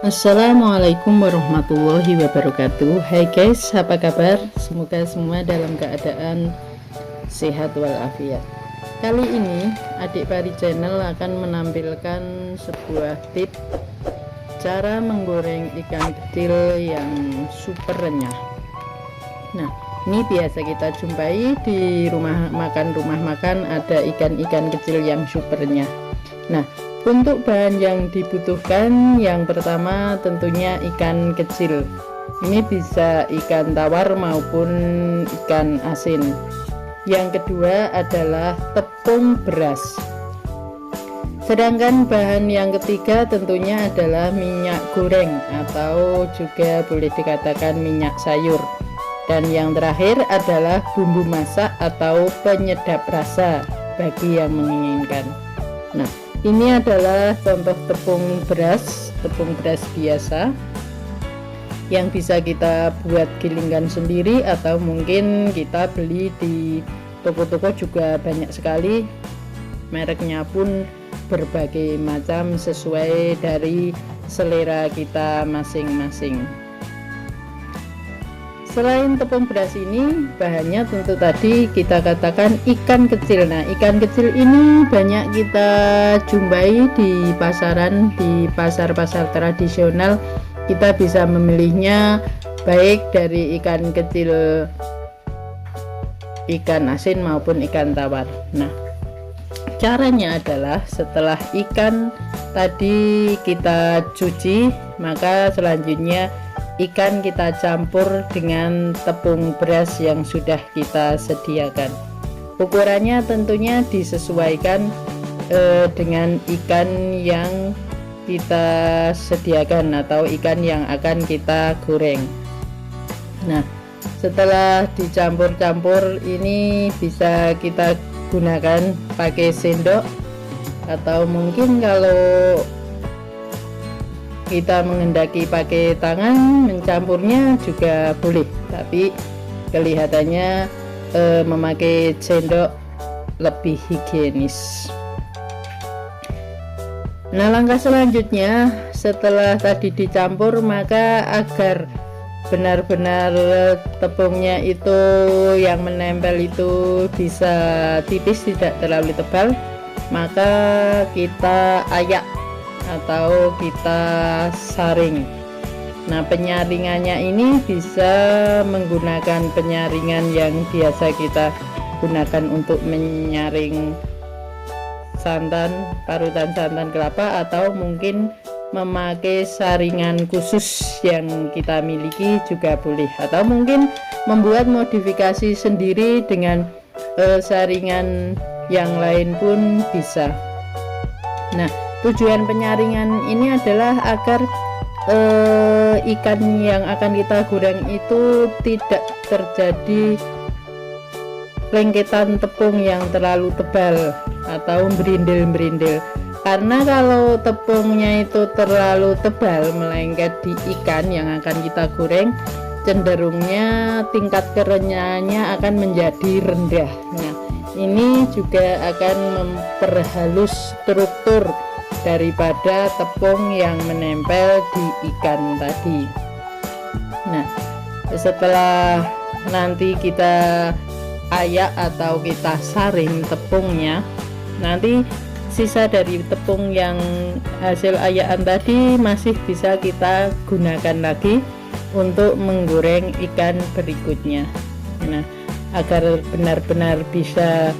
Assalamualaikum warahmatullahi wabarakatuh. Hai guys, apa kabar? Semoga semua dalam keadaan sehat walafiat. Kali ini Adik Pari Channel akan menampilkan sebuah tips cara menggoreng ikan kecil yang super renyah. Nah, ini biasa kita jumpai di rumah makan ada ikan-ikan kecil yang super renyah. Nah, untuk bahan yang dibutuhkan, yang pertama tentunya ikan kecil. Ini bisa ikan tawar maupun ikan asin. Yang kedua adalah tepung beras. Sedangkan bahan yang ketiga tentunya adalah minyak goreng atau juga boleh dikatakan minyak sayur. Dan yang terakhir adalah bumbu masak atau penyedap rasa bagi yang menginginkan. Nah, ini adalah contoh tepung beras biasa yang bisa kita buat gilingan sendiri atau mungkin kita beli di toko-toko juga banyak sekali. Mereknya pun berbagai macam sesuai dari selera kita masing-masing. Selain tepung beras ini, bahannya tentu tadi kita katakan ikan kecil. Nah, ikan kecil ini banyak kita jumpai di pasaran, di pasar-pasar tradisional. Kita bisa memilihnya baik dari ikan kecil, ikan asin maupun ikan tawar. Nah, caranya adalah setelah ikan tadi kita cuci, maka selanjutnya ikan kita campur dengan tepung beras yang sudah kita sediakan. Ukurannya tentunya disesuaikan dengan ikan yang kita sediakan atau ikan yang akan kita goreng. Nah, setelah dicampur-campur ini bisa kita gunakan pakai sendok atau mungkin kalau kita menghendaki pakai tangan mencampurnya juga boleh, tapi kelihatannya memakai sendok lebih higienis. Nah, langkah selanjutnya setelah tadi dicampur, maka agar benar-benar tepungnya itu yang menempel itu bisa tipis, tidak terlalu tebal, maka kita ayak atau kita saring. Nah, penyaringannya ini bisa menggunakan penyaringan yang biasa kita gunakan untuk menyaring santan, parutan santan kelapa, atau mungkin memakai saringan khusus yang kita miliki juga boleh, atau mungkin membuat modifikasi sendiri dengan saringan yang lain pun bisa. Nah, tujuan penyaringan ini adalah agar ikan yang akan kita goreng itu tidak terjadi lengketan tepung yang terlalu tebal atau berindil-berindil. Karena kalau tepungnya itu terlalu tebal melengket di ikan yang akan kita goreng, cenderungnya tingkat kerenyahannya akan menjadi rendah. Nah, ini juga akan memperhalus struktur daripada tepung yang menempel di ikan tadi. Nah, setelah nanti kita ayak atau kita saring tepungnya, nanti sisa dari tepung yang hasil ayakan tadi masih bisa kita gunakan lagi untuk menggoreng ikan berikutnya. Nah, agar benar-benar bisa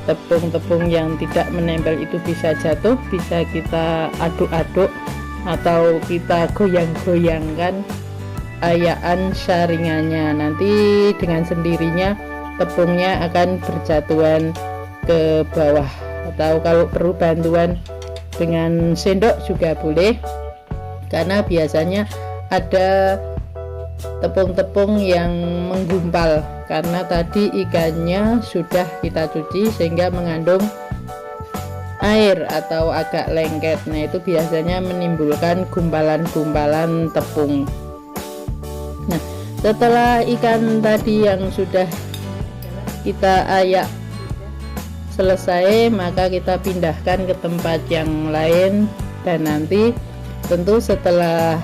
tepung-tepung yang tidak menempel itu bisa jatuh, bisa kita aduk-aduk atau kita goyang-goyangkan ayakan saringannya. Nanti dengan sendirinya tepungnya akan berjatuhan ke bawah, atau kalau perlu bantuan dengan sendok juga boleh, karena biasanya ada tepung-tepung yang menggumpal karena tadi ikannya sudah kita cuci sehingga mengandung air atau agak lengket. Nah, itu biasanya menimbulkan gumpalan-gumpalan tepung. Nah, setelah ikan tadi yang sudah kita ayak selesai, maka kita pindahkan ke tempat yang lain dan nanti Tentu setelah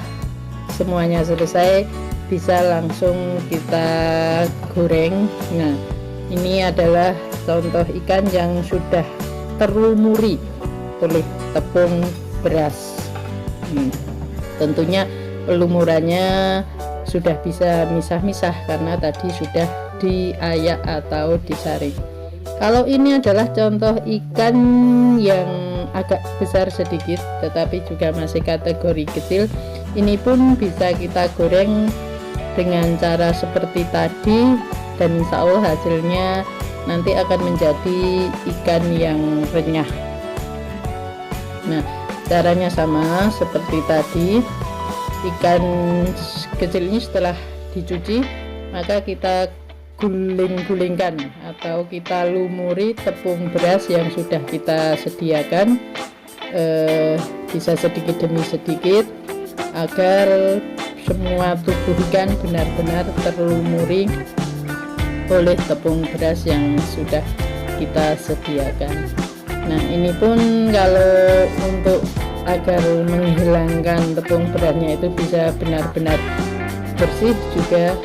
semuanya selesai bisa langsung kita goreng. Nah, ini adalah contoh ikan yang sudah terlumuri oleh tepung beras. Tentunya pelumurannya sudah bisa misah-misah karena tadi sudah diayak atau disaring. Kalau ini adalah contoh ikan yang agak besar sedikit tetapi juga masih kategori kecil, ini pun bisa kita goreng dengan cara seperti tadi dan insya Allah hasilnya nanti akan menjadi ikan yang renyah. Nah, caranya sama seperti tadi. Ikan kecil ini setelah dicuci maka kita guling-gulingkan atau kita lumuri tepung beras yang sudah kita sediakan, bisa sedikit demi sedikit agar semua tubuh ikan benar-benar terlumuri oleh tepung beras yang sudah kita sediakan. Nah, ini pun kalau untuk agar menghilangkan tepung berasnya itu bisa benar-benar bersih juga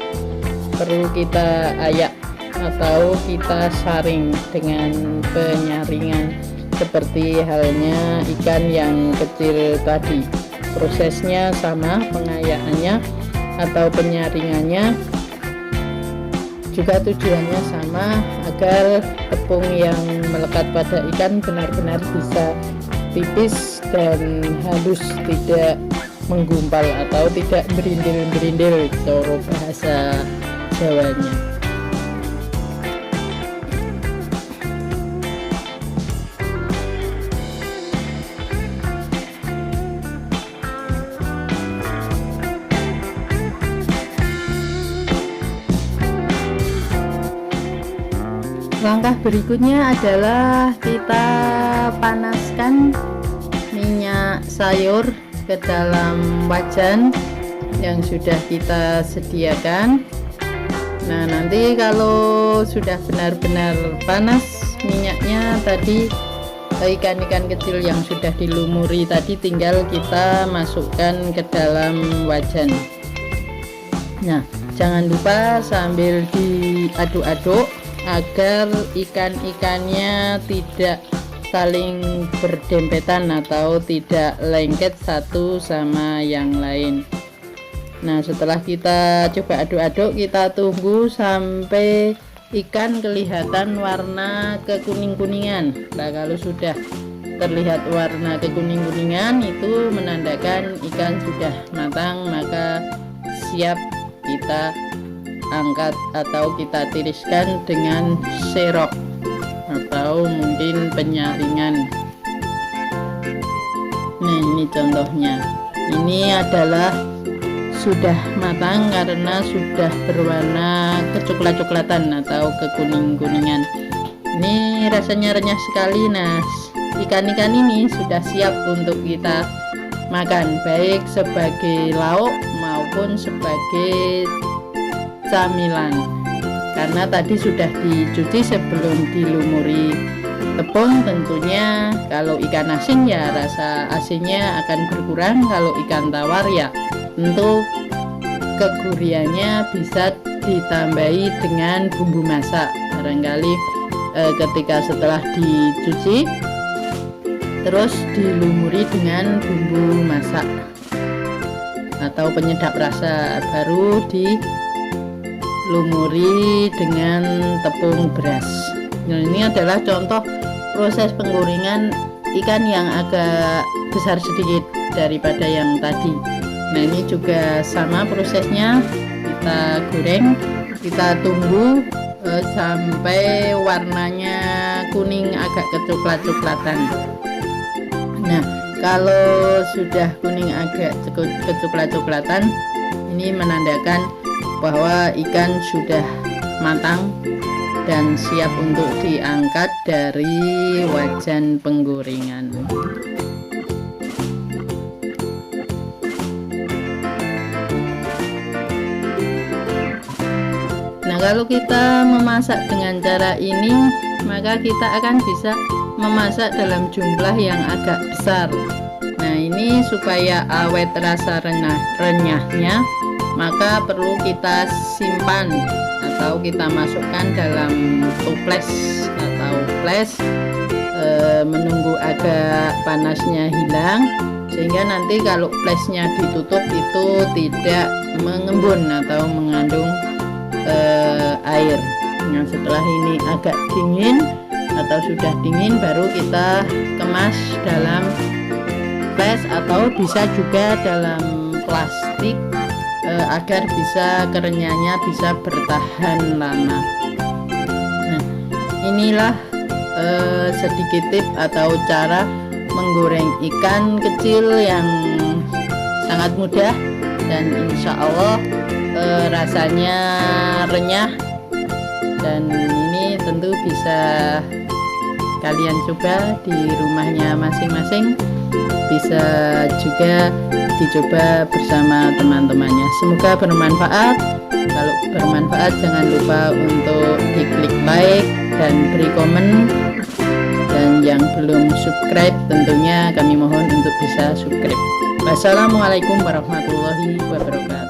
perlu kita ayak atau kita saring dengan penyaringan seperti halnya ikan yang kecil tadi. Prosesnya sama, pengayakannya atau penyaringannya juga tujuannya sama agar tepung yang melekat pada ikan benar-benar bisa tipis dan halus, tidak menggumpal atau tidak berindil-berindil cara bahasa Jawanya. Langkah berikutnya adalah kita panaskan minyak sayur ke dalam wajan yang sudah kita sediakan. Nah, nanti kalau sudah benar-benar panas minyaknya tadi, ikan-ikan kecil yang sudah dilumuri tadi tinggal kita masukkan ke dalam wajan. Nah, jangan lupa sambil diaduk-aduk agar ikan-ikannya tidak saling berdempetan atau tidak lengket satu sama yang lain. Nah, setelah kita coba aduk-aduk, kita tunggu sampai ikan kelihatan warna kekuning-kuningan. Nah, kalau sudah terlihat warna kekuning-kuningan itu menandakan ikan sudah matang, maka siap kita angkat atau kita tiriskan dengan serok atau mungkin penyaringan. Nah, ini contohnya. Ini adalah sudah matang karena sudah berwarna kecoklat-coklatan atau kekuning-kuningan. Ini rasanya renyah sekali. Nah, ikan-ikan ini sudah siap untuk kita makan, baik sebagai lauk maupun sebagai camilan. Karena tadi sudah dicuci sebelum dilumuri tepung, tentunya kalau ikan asin ya rasa asinnya akan berkurang, kalau ikan tawar ya tentu keguriannya bisa ditambahi dengan bumbu masak. Barangkali ketika setelah dicuci terus dilumuri dengan bumbu masak atau penyedap rasa, baru dilumuri dengan tepung beras. Nah, ini adalah contoh proses penggorengan ikan yang agak besar sedikit daripada yang tadi. Nah, ini juga sama prosesnya, kita goreng, kita tunggu sampai warnanya kuning agak kecoklat-coklatan. Nah, kalau sudah kuning agak kecoklat-coklatan, ini menandakan bahwa ikan sudah matang dan siap untuk diangkat dari wajan penggorengan. Nah, kalau kita memasak dengan cara ini, maka kita akan bisa memasak dalam jumlah yang agak besar. Nah, ini supaya awet rasa renyahnya, maka perlu kita simpan atau kita masukkan dalam toples atau flash, menunggu agak panasnya hilang, sehingga nanti kalau flashnya ditutup itu tidak mengembun atau mengandung air. Nah, setelah ini agak dingin atau sudah dingin, baru kita kemas dalam flash atau bisa juga dalam plastik, agar bisa kerenyahannya bisa bertahan lama. Nah, inilah sedikit tip atau cara menggoreng ikan kecil yang sangat mudah dan insya Allah rasanya renyah, dan ini tentu bisa kalian coba di rumahnya masing-masing, bisa juga dicoba bersama teman-temannya. Semoga bermanfaat. Kalau bermanfaat jangan lupa untuk diklik like dan beri komen, dan yang belum subscribe tentunya kami mohon untuk bisa subscribe. Wassalamualaikum warahmatullahi wabarakatuh.